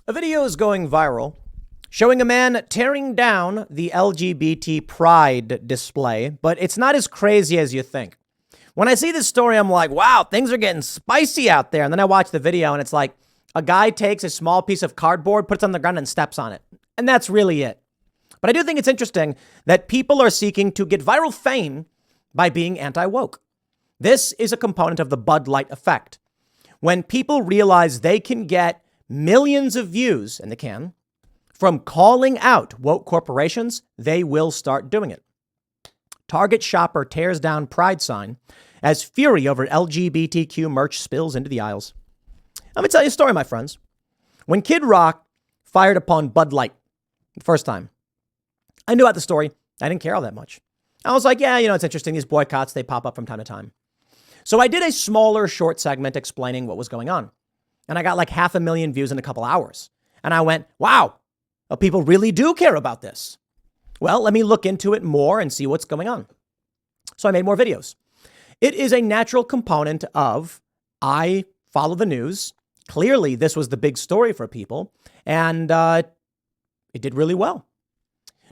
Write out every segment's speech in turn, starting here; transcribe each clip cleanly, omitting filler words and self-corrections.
A video is going viral showing a man tearing down the LGBT pride display, but it's not as crazy as you think. When I see this story, I'm like, wow, things are getting spicy out there. And then I watch the video and it's like a guy takes a small piece of cardboard, puts it on the ground and steps on it. And that's really it. But I do think it's interesting that people are seeking to get viral fame by being anti-woke. This is a component of the Bud Light effect. When people realize they can get millions of views, and they can, from calling out woke corporations, they will start doing it. Target shopper tears down pride sign as fury over LGBTQ merch spills into the aisles. Let me tell you a story, my friends. When Kid Rock fired upon Bud Light the first time, I knew about the story. I didn't care all that much. I was like, yeah, it's interesting. These boycotts, they pop up from time to time. So I did a smaller short segment explaining what was going on. And I got like 500,000 views in a couple hours. And I went, wow, people really do care about this. Well, let me look into it more and see what's going on. So I made more videos. It is a natural component of I follow the news. Clearly, this was the big story for people. And it did really well.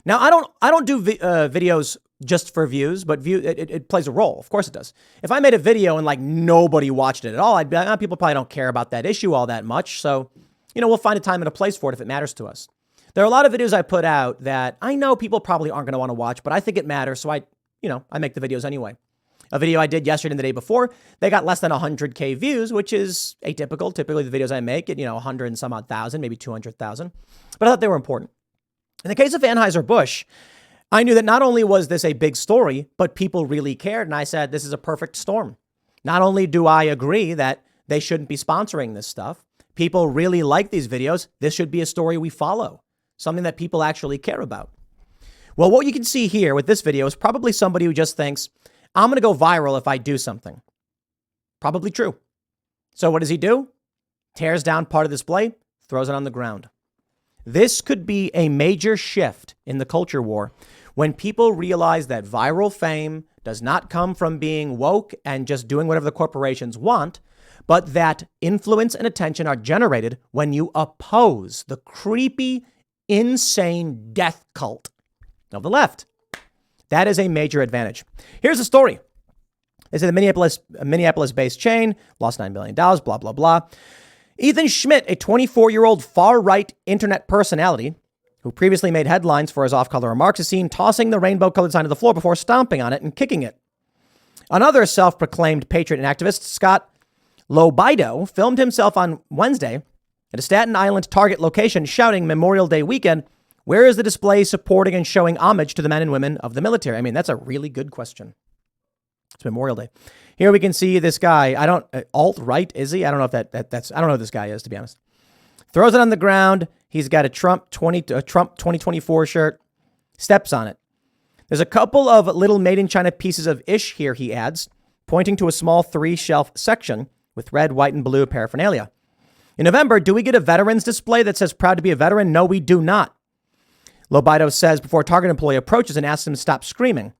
Now, I don't do videos just for views, but it plays a role. Of course it does. If I made a video and like nobody watched it at all, I'd be like, people probably don't care about that issue all that much. So, we'll find a time and a place for it if it matters to us. There are a lot of videos I put out that I know people probably aren't going to want to watch, but I think it matters. So I make the videos anyway. A video I did yesterday and the day before, they got less than 100K views, which is atypical. Typically the videos I make get, 100 and some odd thousand, maybe 200,000. But I thought they were important. In the case of Anheuser-Busch, I knew that not only was this a big story, but people really cared. And I said, this is a perfect storm. Not only do I agree that they shouldn't be sponsoring this stuff, people really like these videos. This should be a story we follow, something that people actually care about. Well, what you can see here with this video is probably somebody who just thinks, I'm going to go viral if I do something. Probably true. So what does he do? Tears down part of the display, throws it on the ground. This could be a major shift in the culture war when people realize that viral fame does not come from being woke and just doing whatever the corporations want, but that influence and attention are generated when you oppose the creepy, insane death cult of the left. That is a major advantage. Here's the story. This is a Minneapolis-based chain, lost $9 million, blah, blah, blah. Ethan Schmidt, a 24-year-old far-right internet personality who previously made headlines for his off-color remarks, is seen tossing the rainbow-colored sign to the floor before stomping on it and kicking it. Another self-proclaimed patriot and activist, Scott Lobido, filmed himself on Wednesday at a Staten Island Target location shouting Memorial Day weekend, where is the display supporting and showing homage to the men and women of the military? I mean, that's a really good question. It's Memorial Day. Here we can see this guy. Alt-right, is he? I don't know if that's, I don't know who this guy is, to be honest. Throws it on the ground. He's got a Trump 2024 shirt, steps on it. There's a couple of little made in China pieces of ish here, he adds, pointing to a small 3-shelf section with red, white, and blue paraphernalia. In November, do we get a veterans display that says proud to be a veteran? No, we do not. Lobido says before a Target employee approaches and asks him to stop screaming.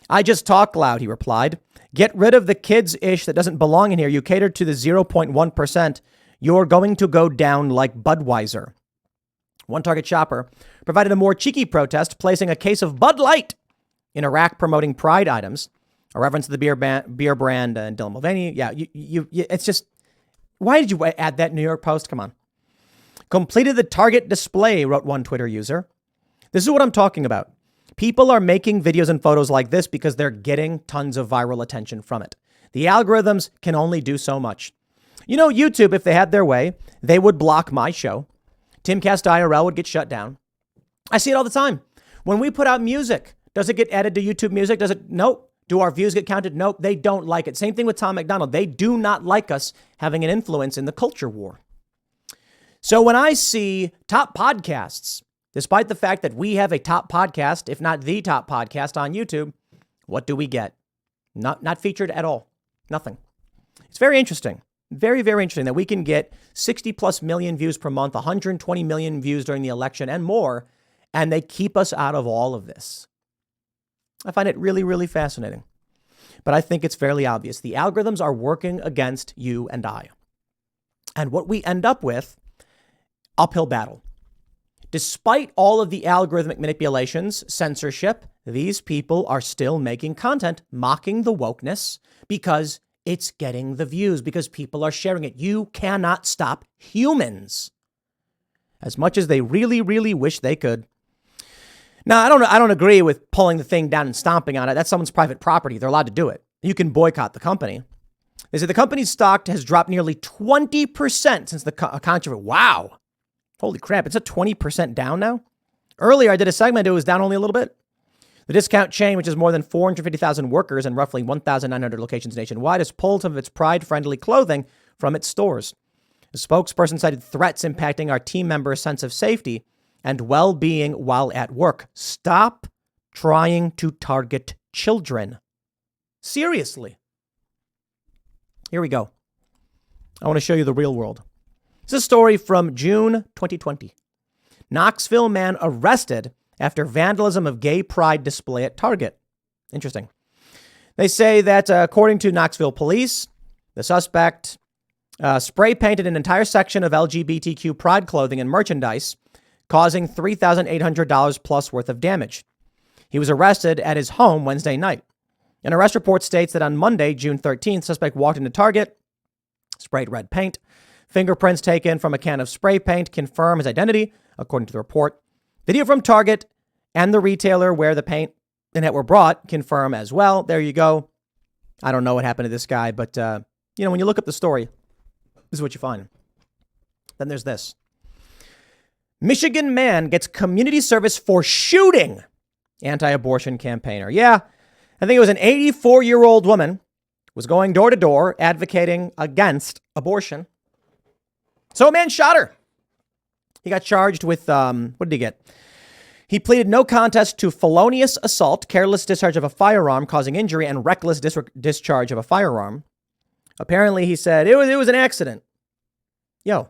I just talk loud, he replied. Get rid of the kids ish that doesn't belong in here. You cater to the 0.1%. You're going to go down like Budweiser. One Target shopper provided a more cheeky protest, placing a case of Bud Light in a rack promoting pride items, a reference to the beer brand and Dylan Mulvaney. Yeah, it's just, why did you add that New York Post? Come on. Completed the Target display, wrote one Twitter user. This is what I'm talking about. People are making videos and photos like this because they're getting tons of viral attention from it. The algorithms can only do so much. YouTube, if they had their way, they would block my show. Timcast IRL would get shut down. I see it all the time. When we put out music, does it get added to YouTube Music? Does it? Nope. Do our views get counted? Nope. They don't like it. Same thing with Tom McDonald. They do not like us having an influence in the culture war. So when I see top podcasts, despite the fact that we have a top podcast, if not the top podcast on YouTube, what do we get? Not featured at all. Nothing. It's very interesting. Very, very interesting that we can get 60 plus million views per month, 120 million views during the election and more, and they keep us out of all of this. I find it really, really fascinating. But I think it's fairly obvious. The algorithms are working against you and I. And what we end up with uphill battle. Despite all of the algorithmic manipulations, censorship, these people are still making content mocking the wokeness because it's getting the views, because people are sharing it. You cannot stop humans as much as they really, really wish they could. Now, I don't agree with pulling the thing down and stomping on it. That's someone's private property. They're allowed to do it. You can boycott the company. They said the company's stock has dropped nearly 20% since the controversy. Wow. Holy crap. It's at 20% down now. Earlier, I did a segment. It was down only a little bit. The discount chain, which has more than 450,000 workers and roughly 1,900 locations nationwide, has pulled some of its pride-friendly clothing from its stores. The spokesperson cited threats impacting our team members' sense of safety and well-being while at work. Stop trying to target children. Seriously. Here we go. I want to show you the real world. It's a story from June 2020. Knoxville man arrested after vandalism of gay pride display at Target. Interesting. They say that according to Knoxville police, the suspect spray painted an entire section of LGBTQ pride clothing and merchandise, causing $3,800 plus worth of damage. He was arrested at his home Wednesday night. An arrest report states that on Monday, June 13th, suspect walked into Target, sprayed red paint. Fingerprints taken from a can of spray paint confirm his identity, according to the report. Video from Target and the retailer where the paint and it were brought confirm as well. There you go. I don't know what happened to this guy, but, when you look up the story, this is what you find. Then there's this. Michigan man gets community service for shooting anti-abortion campaigner. Yeah, I think it was an 84-year-old woman was going door to door advocating against abortion. So a man shot her. He got charged with, what did he get? He pleaded no contest to felonious assault, careless discharge of a firearm causing injury, and reckless discharge of a firearm. Apparently, he said it was an accident. Yo,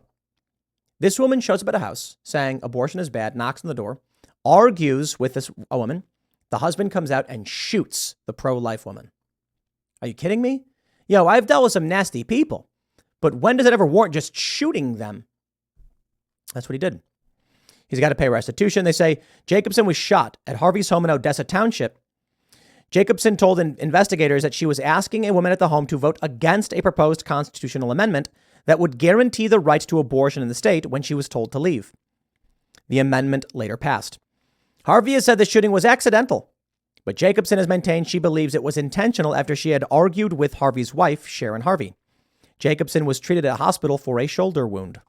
this woman shows up at a house saying abortion is bad, knocks on the door, argues with a woman. The husband comes out and shoots the pro-life woman. Are you kidding me? Yo, I've dealt with some nasty people, but when does it ever warrant just shooting them? That's what he did. He's got to pay restitution. They say Jacobson was shot at Harvey's home in Odessa Township. Jacobson told investigators that she was asking a woman at the home to vote against a proposed constitutional amendment that would guarantee the right to abortion in the state when she was told to leave. The amendment later passed. Harvey has said the shooting was accidental, but Jacobson has maintained she believes it was intentional after she had argued with Harvey's wife, Sharon Harvey. Jacobson was treated at a hospital for a shoulder wound.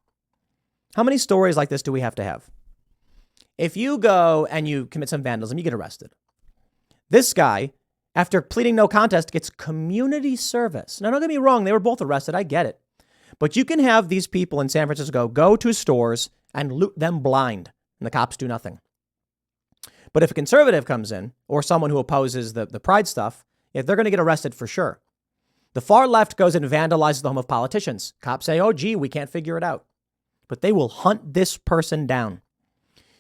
How many stories like this do we have to have? If you go and you commit some vandalism, you get arrested. This guy, after pleading no contest, gets community service. Now, don't get me wrong. They were both arrested. I get it. But you can have these people in San Francisco go to stores and loot them blind, and the cops do nothing. But if a conservative comes in or someone who opposes the pride stuff, if they're going to get arrested for sure. The far left goes and vandalizes the home of politicians. Cops say, oh, gee, we can't figure it out. But they will hunt this person down.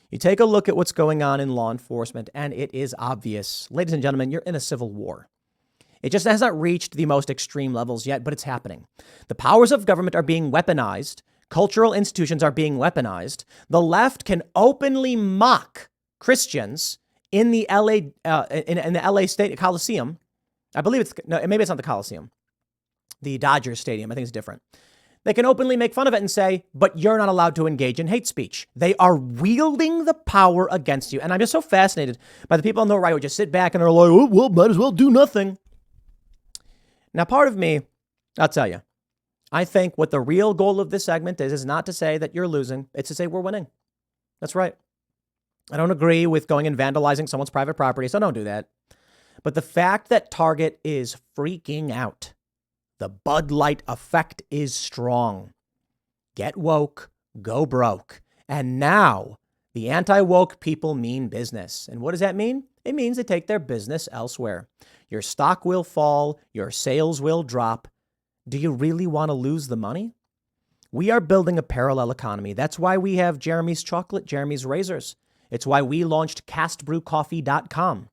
You take a look at what's going on in law enforcement, and it is obvious. Ladies and gentlemen, you're in a civil war. It just has not reached the most extreme levels yet, but it's happening. The powers of government are being weaponized. Cultural institutions are being weaponized. The left can openly mock Christians in the LA in the LA State Coliseum. I believe maybe it's not the Coliseum. The Dodgers Stadium. I think it's different. They can openly make fun of it and say, but you're not allowed to engage in hate speech. They are wielding the power against you. And I'm just so fascinated by the people on the right who just sit back and are like, oh, well, might as well do nothing. Now, part of me, I'll tell you, I think what the real goal of this segment is not to say that you're losing. It's to say we're winning. That's right. I don't agree with going and vandalizing someone's private property, so don't do that. But the fact that Target is freaking out, the Bud Light effect is strong. Get woke, go broke. And now the anti-woke people mean business. And what does that mean? It means they take their business elsewhere. Your stock will fall. Your sales will drop. Do you really want to lose the money? We are building a parallel economy. That's why we have Jeremy's Chocolate, Jeremy's Razors. It's why we launched castbrewcoffee.com.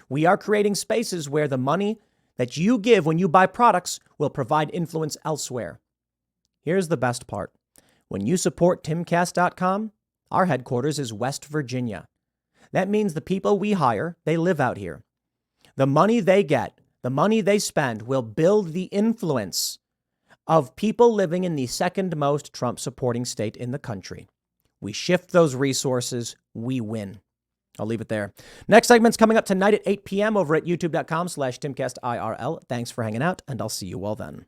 We are creating spaces where the money that you give when you buy products will provide influence elsewhere. Here's the best part. When you support Timcast.com, our headquarters is West Virginia. That means the people we hire, they live out here. The money they get, the money they spend will build the influence of people living in the second most Trump-supporting state in the country. We shift those resources, we win. I'll leave it there. Next segment's coming up tonight at 8 p.m. over at youtube.com/TimcastIRL. Thanks for hanging out, and I'll see you all then.